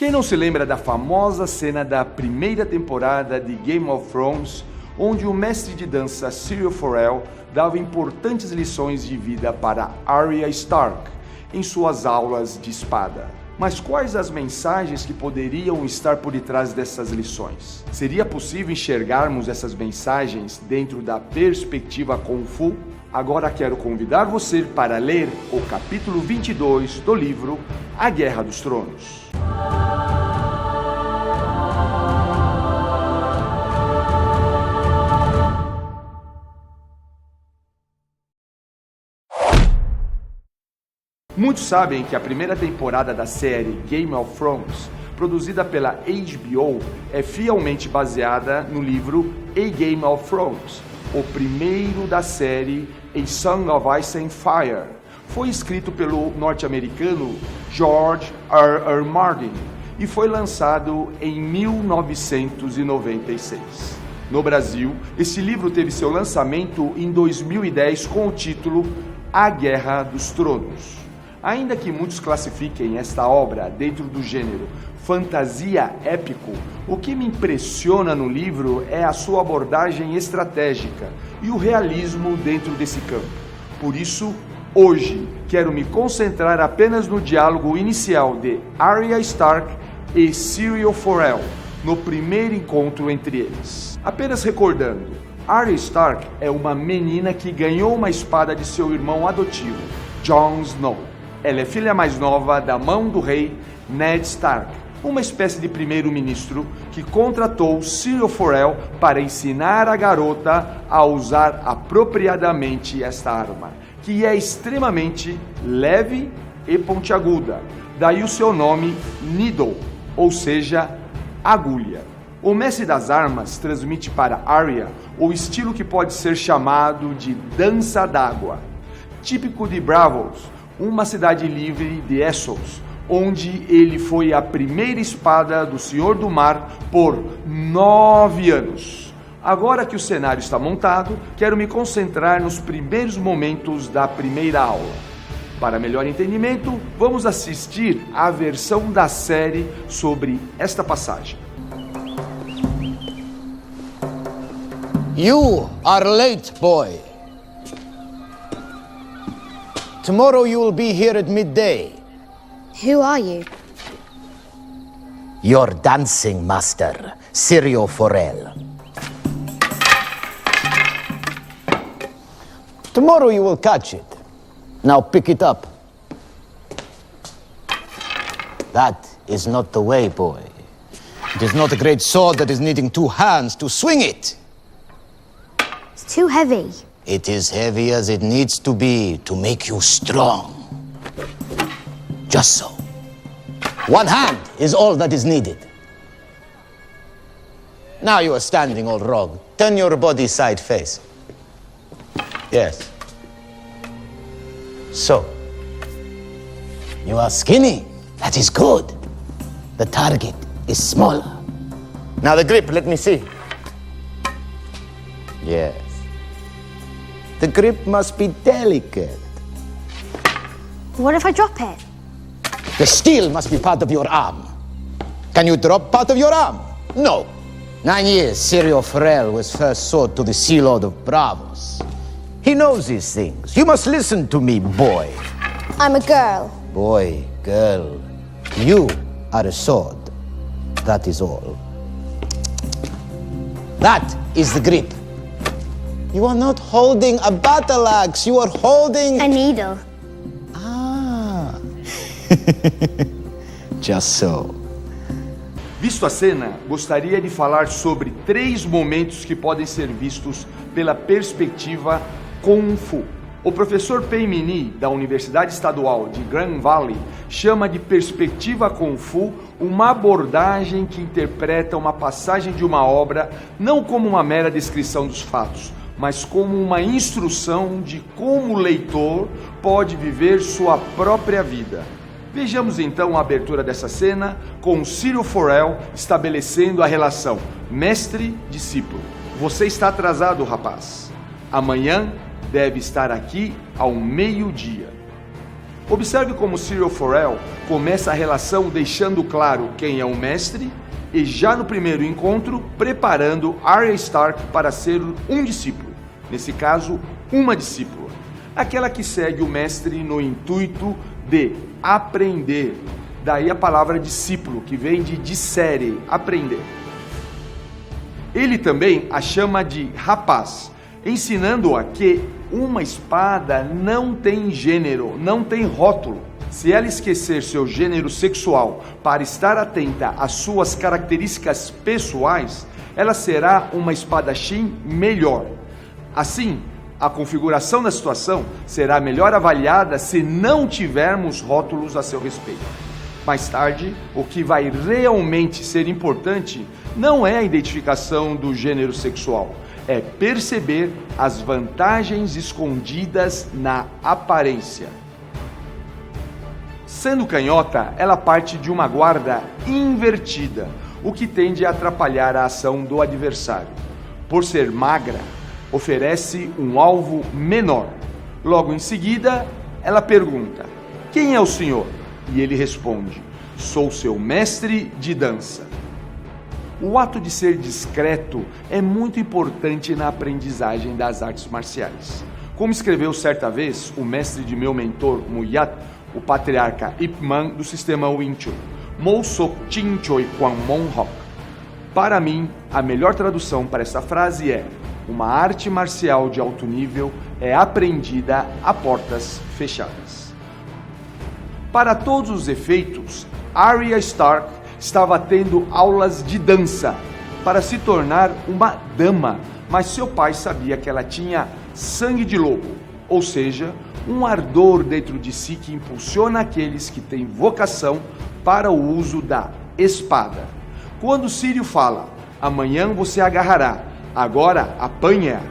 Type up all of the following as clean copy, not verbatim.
Quem não se lembra da famosa cena da primeira temporada de Game of Thrones, onde o mestre de dança Syrio Forel dava importantes lições de vida para Arya Stark em suas aulas de espada? Mas quais as mensagens que poderiam estar por detrás dessas lições? Seria possível enxergarmos essas mensagens dentro da perspectiva Kung Fu? Agora quero convidar você para ler o capítulo 22 do livro A Guerra dos Tronos. Muitos sabem que a primeira temporada da série Game of Thrones, produzida pela HBO, é fielmente baseada no livro A Game of Thrones, o primeiro da série A Song of Ice and Fire. Foi escrito pelo norte-americano George R. Martin e foi lançado em 1996. No Brasil, esse livro teve seu lançamento em 2010 com o título A Guerra dos Tronos. Ainda que muitos classifiquem esta obra dentro do gênero fantasia épico, o que me impressiona no livro é a sua abordagem estratégica e o realismo dentro desse campo. Por isso, hoje, quero me concentrar apenas no diálogo inicial de Arya Stark e Syrio Forel, no primeiro encontro entre eles. Apenas recordando, Arya Stark é uma menina que ganhou uma espada de seu irmão adotivo, Jon Snow. Ela é filha mais nova da mão do rei Ned Stark, uma espécie de primeiro-ministro que contratou Syrio Forel para ensinar a garota a usar apropriadamente esta arma, que é extremamente leve e pontiaguda, daí o seu nome Needle, ou seja, agulha. O mestre das armas transmite para Arya o estilo que pode ser chamado de dança d'água, típico de Braavos, uma cidade livre de Essos, onde ele foi a primeira espada do Senhor do Mar por 9 anos. Agora que o cenário está montado, quero me concentrar nos primeiros momentos da primeira aula. Para melhor entendimento, vamos assistir à versão da série sobre esta passagem. You are late, boy. Tomorrow you will be here at midday. Who are you? Your dancing master, Syrio Forel. Tomorrow you will catch it. Now pick it up. That is not the way, boy. It is not a great sword that is needing 2 hands to swing it. It's too heavy. It is heavy as it needs to be to make you strong. Just so. 1 hand is all that is needed. Now you are standing all wrong. Turn your body side face. Yes. So. You are skinny. That is good. The target is smaller. Now the grip, let me see. Yes. The grip must be delicate. What if I drop it? The steel must be part of your arm. Can you drop part of your arm? No. 9 years, Syrio Forel was first sold to the Sea Lord of Braavos. He knows these things. You must listen to me, boy. I'm a girl. Boy, girl, you are a sword. That is all. That is the grip. You are not holding a battle axe, you are holding A needle. Ah. Just so. Visto a cena, gostaria de falar sobre 3 momentos que podem ser vistos pela perspectiva Kung Fu. O professor Pei Mini, da Universidade Estadual de Grand Valley, chama de perspectiva Kung Fu uma abordagem que interpreta uma passagem de uma obra não como uma mera descrição dos fatos, mas como uma instrução de como o leitor pode viver sua própria vida. Vejamos então a abertura dessa cena com Syrio Forel estabelecendo a relação mestre-discípulo. Você está atrasado, rapaz. Amanhã deve estar aqui ao meio-dia. Observe como Syrio Forel começa a relação deixando claro quem é o mestre e já no primeiro encontro preparando Arya Stark para ser um discípulo, nesse caso, uma discípula, aquela que segue o mestre no intuito de aprender. Daí a palavra discípulo, que vem de dissere, aprender. Ele também a chama de rapaz, ensinando-a que uma espada não tem gênero, não tem rótulo. Se ela esquecer seu gênero sexual para estar atenta às suas características pessoais, ela será uma espadachim melhor. Assim, a configuração da situação será melhor avaliada se não tivermos rótulos a seu respeito. Mais tarde, o que vai realmente ser importante não é a identificação do gênero sexual, é perceber as vantagens escondidas na aparência. Sendo canhota, ela parte de uma guarda invertida, o que tende a atrapalhar a ação do adversário. Por ser magra, oferece um alvo menor. Logo em seguida, ela pergunta: "Quem é o senhor?" E ele responde: "Sou seu mestre de dança." O ato de ser discreto é muito importante na aprendizagem das artes marciais. Como escreveu certa vez o mestre de meu mentor, Muyat, o patriarca Ip Man do sistema Wing Chun, Mo Sok Chin Choi Kwan Mon Hok. Para mim, a melhor tradução para essa frase é: uma arte marcial de alto nível é aprendida a portas fechadas. Para todos os efeitos, Arya Stark estava tendo aulas de dança para se tornar uma dama, mas seu pai sabia que ela tinha sangue de lobo, ou seja, um ardor dentro de si que impulsiona aqueles que têm vocação para o uso da espada. Quando Syrio fala: "Amanhã você agarrará, agora apanha",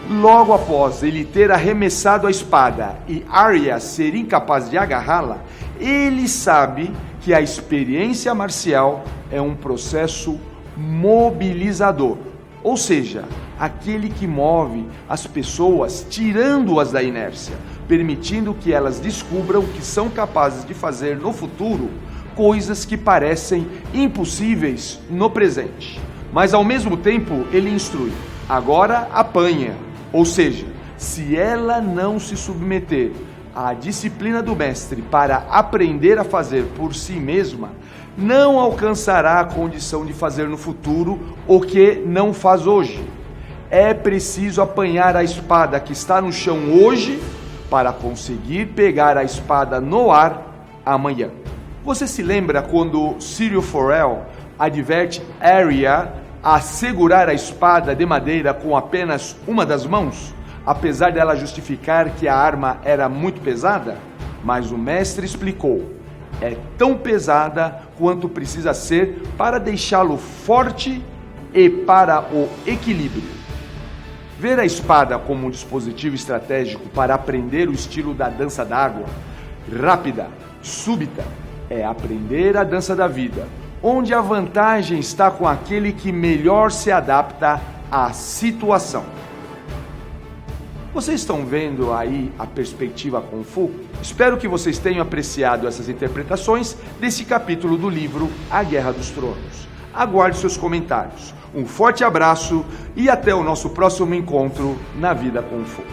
logo após ele ter arremessado a espada e Arya ser incapaz de agarrá-la, ele sabe que a experiência marcial é um processo mobilizador, ou seja, aquele que move as pessoas tirando-as da inércia, permitindo que elas descubram que são capazes de fazer no futuro coisas que parecem impossíveis no presente. Mas ao mesmo tempo ele instrui: "Agora apanha", ou seja, se ela não se submeter à disciplina do mestre para aprender a fazer por si mesma, não alcançará a condição de fazer no futuro o que não faz hoje. É preciso apanhar a espada que está no chão hoje para conseguir pegar a espada no ar amanhã. Você se lembra quando Syrio Forel adverte Arya a segurar a espada de madeira com apenas uma das mãos, apesar dela justificar que a arma era muito pesada? Mas o mestre explicou: é tão pesada quanto precisa ser para deixá-lo forte e para o equilíbrio. Ver a espada como um dispositivo estratégico para aprender o estilo da dança d'água, rápida, súbita, é aprender a dança da vida, onde a vantagem está com aquele que melhor se adapta à situação. Vocês estão vendo aí a perspectiva Kung Fu? Espero que vocês tenham apreciado essas interpretações desse capítulo do livro A Guerra dos Tronos. Aguarde seus comentários. Um forte abraço e até o nosso próximo encontro na Vida Kung Fu.